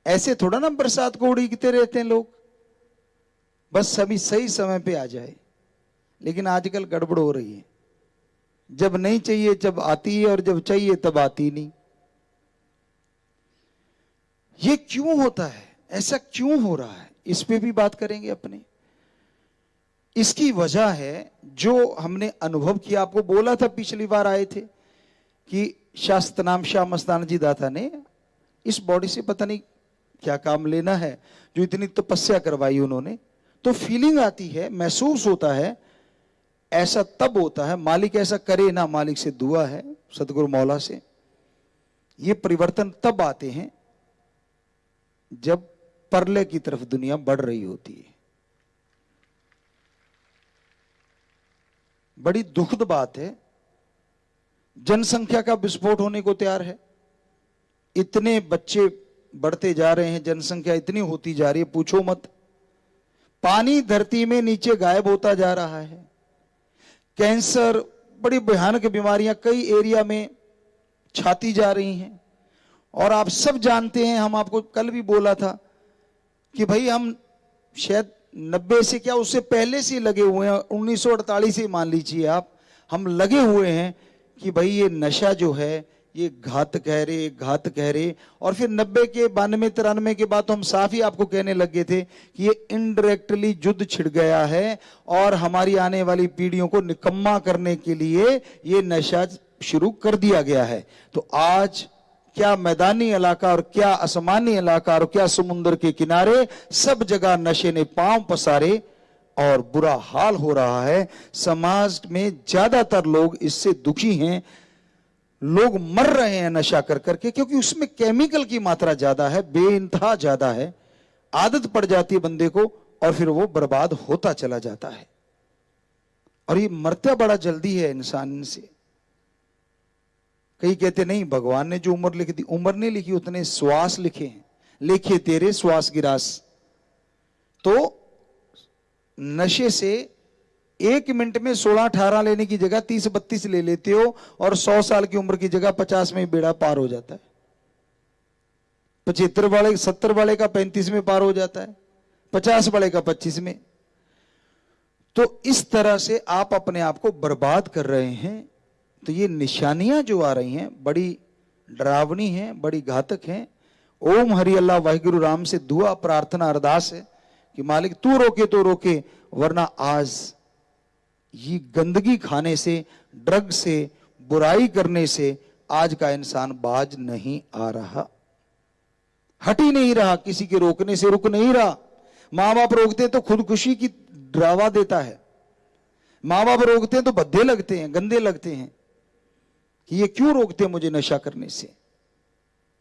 ऐसे थोड़ा ना बरसात को उड़ीकते रहते हैं लोग, बस सभी सही समय पे आ जाए। लेकिन आजकल गड़बड़ हो रही है, जब नहीं चाहिए जब आती है और जब चाहिए तब आती नहीं। ये क्यों होता है, ऐसा क्यों हो रहा है, इस पे भी बात करेंगे अपने। इसकी वजह है जो हमने अनुभव किया, आपको बोला था पिछली बार आए थे कि शास्त्रनाम शाह मस्ताना जी दाता ने इस बॉडी से पता नहीं क्या काम लेना है, जो इतनी तपस्या करवाई उन्होंने। तो फीलिंग आती है, महसूस होता है, ऐसा तब होता है, मालिक ऐसा करे ना, मालिक से दुआ है सदगुरु मौला से। ये परिवर्तन तब आते हैं जब परले की तरफ दुनिया बढ़ रही होती है। बड़ी दुखद बात है, जनसंख्या का विस्फोट होने को तैयार है। इतने बच्चे बढ़ते जा रहे हैं, जनसंख्या इतनी होती जा रही है, पूछो मत। पानी धरती में नीचे गायब होता जा रहा है। कैंसर, बड़ी भयानक बीमारियां कई एरिया में छाती जा रही हैं। और आप सब जानते हैं, हम आपको कल भी बोला था कि भाई हम शायद 90 से क्या उससे पहले से लगे हुए हैं, 1948 से मान लीजिए आप, हम लगे हुए हैं कि भाई ये नशा जो है ये घातक है रे, घातक है रे। और फिर 90 के 92 93 के बाद तो हम साफ ही आपको कहने लगे थे कि ये इनडायरेक्टली युद्ध छिड़ गया है और हमारी आने वाली पीढ़ियों को निकम्मा करने के लिए ये नशा शुरू कर दिया गया है। तो आज क्या मैदानी इलाका और क्या आसमानी इलाका और क्या समुद्र के किनारे, सब जगह नशे ने पांव पसारे और बुरा हाल हो रहा है। समाज में ज्यादातर लोग इससे दुखी हैं, लोग मर रहे हैं नशा कर करके, क्योंकि उसमें केमिकल की मात्रा ज्यादा है, बेइंतहा ज्यादा है। आदत पड़ जाती है बंदे को और फिर वो बर्बाद होता चला जाता है। और ये मरता बड़ा जल्दी है इंसान से। कई कहते नहीं, भगवान ने जो उम्र लिख दी, उम्र नहीं लिखी, उतने श्वास लिखे हैं, लिखे तेरे श्वास गिरास। तो नशे से 1 मिनट में 16-18 लेने की जगह 30-32 ले लेते हो और 100 साल की उम्र की जगह 50 में बेड़ा पार हो जाता है। 75 वाले 70 वाले का 35 में पार हो जाता है, 50 वाले का 25 में। तो इस तरह से आप अपने आप को बर्बाद कर रहे हैं। तो ये निशानियां जो आ रही हैं बड़ी डरावनी हैं, बड़ी घातक हैं। ओम हरि अल्लाह वाहिगुरु राम से दुआ प्रार्थना अरदास है कि मालिक तू रोके तो रोके, वरना आज ये गंदगी खाने से, ड्रग से, बुराई करने से आज का इंसान बाज नहीं आ रहा, हट ही नहीं रहा, किसी के रोकने से रुक नहीं रहा। माँ बाप रोकते तो खुदकुशी की डरावा देता है, माँ बाप रोकते हैं तो भद्दे लगते हैं, गंदे लगते हैं कि ये क्यों रोकते हैं मुझे नशा करने से।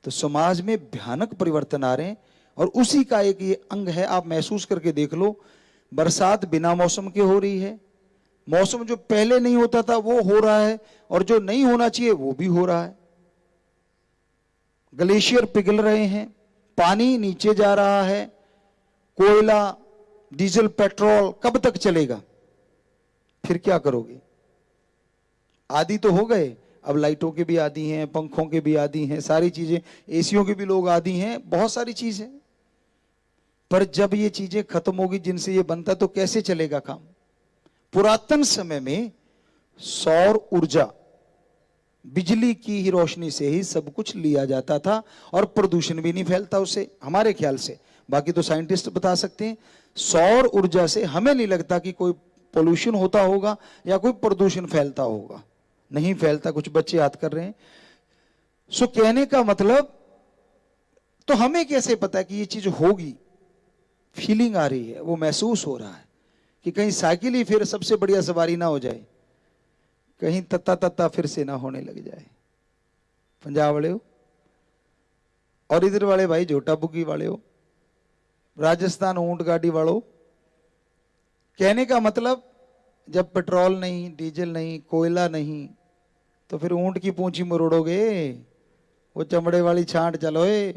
तो समाज में भयानक परिवर्तन आ रहे हैं और उसी का एक ये अंग है। आप महसूस करके देख लो, बरसात बिना मौसम के हो रही है, मौसम जो पहले नहीं होता था वो हो रहा है और जो नहीं होना चाहिए वो भी हो रहा है। ग्लेशियर पिघल रहे हैं, पानी नीचे जा रहा है, कोयला, डीजल, पेट्रोल कब तक चलेगा? फिर क्या करोगे? आदी तो हो गए, अब लाइटों के भी आदी हैं, पंखों के भी आदी हैं, सारी चीजें, एसियों के भी लोग आदी हैं, बहुत सारी चीजें। पर जब ये चीजें खत्म होगी जिनसे ये बनता, तो कैसे चलेगा काम? पुरातन समय में सौर ऊर्जा, बिजली की ही रोशनी से ही सब कुछ लिया जाता था और प्रदूषण भी नहीं फैलता उससे, हमारे ख्याल से। बाकी तो साइंटिस्ट बता सकते हैं। सौर ऊर्जा से हमें नहीं लगता कि कोई पोल्यूशन होता होगा या कोई प्रदूषण फैलता होगा, नहीं फैलता। कुछ बच्चे याद कर रहे हैं। सो कहने का मतलब, तो हमें कैसे पता है कि ये चीज होगी? फीलिंग आ रही है, वो महसूस हो रहा है कि कहीं साइकिल ही फिर सबसे बढ़िया सवारी ना हो जाए, कहीं तत्ता तत्ता फिर से ना होने लग जाए। पंजाब वाले हो और इधर वाले भाई झोटा बुग्गी वाले हो, राजस्थान ऊंट गाड़ी वालों। कहने का मतलब, जब पेट्रोल नहीं, डीजल नहीं, कोयला नहीं, तो फिर ऊंट की पूंछी मरोड़ोगे? वो चमड़े वाली छांट चलोए,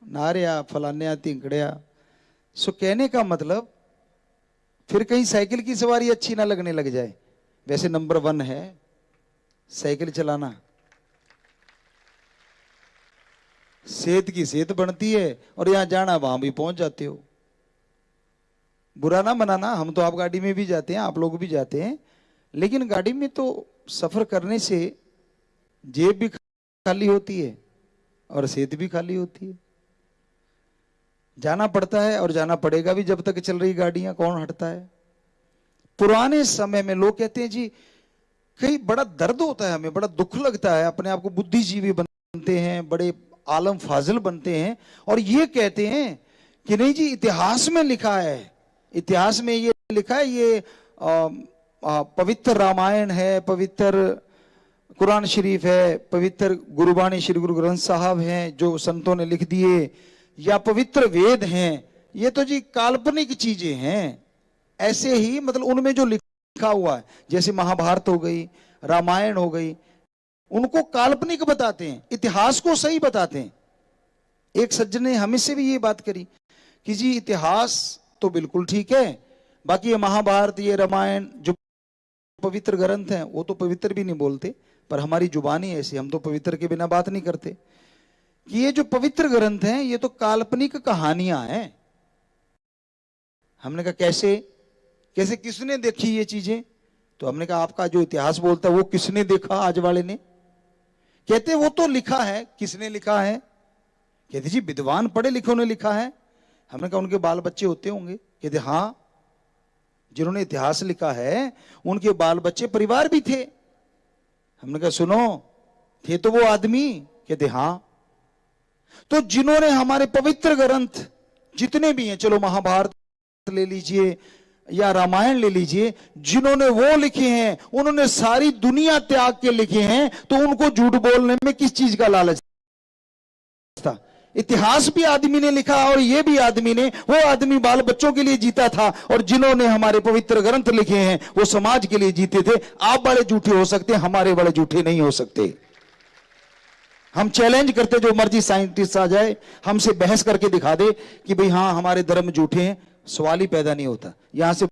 नारिया फलान्या तिंकड़िया। सो कहने का मतलब, फिर कहीं साइकिल की सवारी अच्छी ना लगने लग जाए। वैसे नंबर 1 है साइकिल चलाना, सेहत की सेहत बनती है और यहां जाना वहां भी पहुंच जाते हो। बुरा ना मनाना, हम तो आप गाड़ी में भी जाते हैं, आप लोग भी जाते हैं, लेकिन गाड़ी में तो सफर करने से जेब भी खाली होती है और सेहत भी खाली होती है। जाना पड़ता है और जाना पड़ेगा भी, जब तक चल रही गाड़ियां कौन हटता है। पुराने समय में लोग कहते हैं जी, कई बड़ा दर्द होता है, हमें बड़ा दुख लगता है, अपने आप को बुद्धिजीवी बनते हैं, बड़े आलम फाजिल बनते हैं और ये कहते हैं कि नहीं जी इतिहास में लिखा है, इतिहास में ये लिखा है, ये पवित्र रामायण है, पवित्र कुरान शरीफ है, पवित्र गुरुबाणी श्री गुरु ग्रंथ साहब हैं जो संतों ने लिख दिए, या पवित्र वेद हैं, ये तो जी काल्पनिक चीजें हैं। ऐसे ही मतलब उनमें जो लिखा हुआ है, जैसे महाभारत हो गई, रामायण हो गई, उनको काल्पनिक बताते हैं, इतिहास को सही बताते हैं। एक सज्जन ने हमें से भी ये बात करी कि जी इतिहास तो बिल्कुल ठीक है, बाकी ये महाभारत, ये रामायण जो पवित्र ग्रंथ हैं वो तो पवित्र भी नहीं बोलते, पर हमारी जुबानी ऐसी, हम तो पवित्र के बिना बात नहीं करते, कि ये जो पवित्र ग्रंथ हैं ये तो काल्पनिक कहानियां हैं। हमने कहा कैसे कैसे, किसने देखी ये चीजें? तो हमने कहा आपका जो इतिहास बोलता है वो किसने देखा आज वाले ने? कहते वो तो लिखा है। किसने लिखा है? कहते जी विद्वान पढ़े लिखे ने लिखा है। हमने कहा उनके बाल बच्चे होते होंगे? कहते हाँ, जिन्होंने इतिहास लिखा है उनके बाल बच्चे परिवार भी थे। हमने कहा सुनो, थे तो वो आदमी? कहते हाँ। तो जिन्होंने हमारे पवित्र ग्रंथ जितने भी हैं, चलो महाभारत ले लीजिए या रामायण ले लीजिए, जिन्होंने वो लिखे हैं उन्होंने सारी दुनिया त्याग के लिखे हैं, तो उनको झूठ बोलने में किस चीज का लालच था? इतिहास भी आदमी ने लिखा और ये भी आदमी ने, वो आदमी बाल बच्चों के लिए जीता था, और जिन्होंने हमारे पवित्र ग्रंथ लिखे हैं वो समाज के लिए जीते थे। आप बड़े झूठे हो सकते हैं, हमारे बड़े झूठे नहीं हो सकते। हम चैलेंज करते, जो मर्जी साइंटिस्ट आ जाए हमसे बहस करके दिखा दे कि भाई हाँ हमारे धर्म झूठे हैं, सवाल ही पैदा नहीं होता। यहां से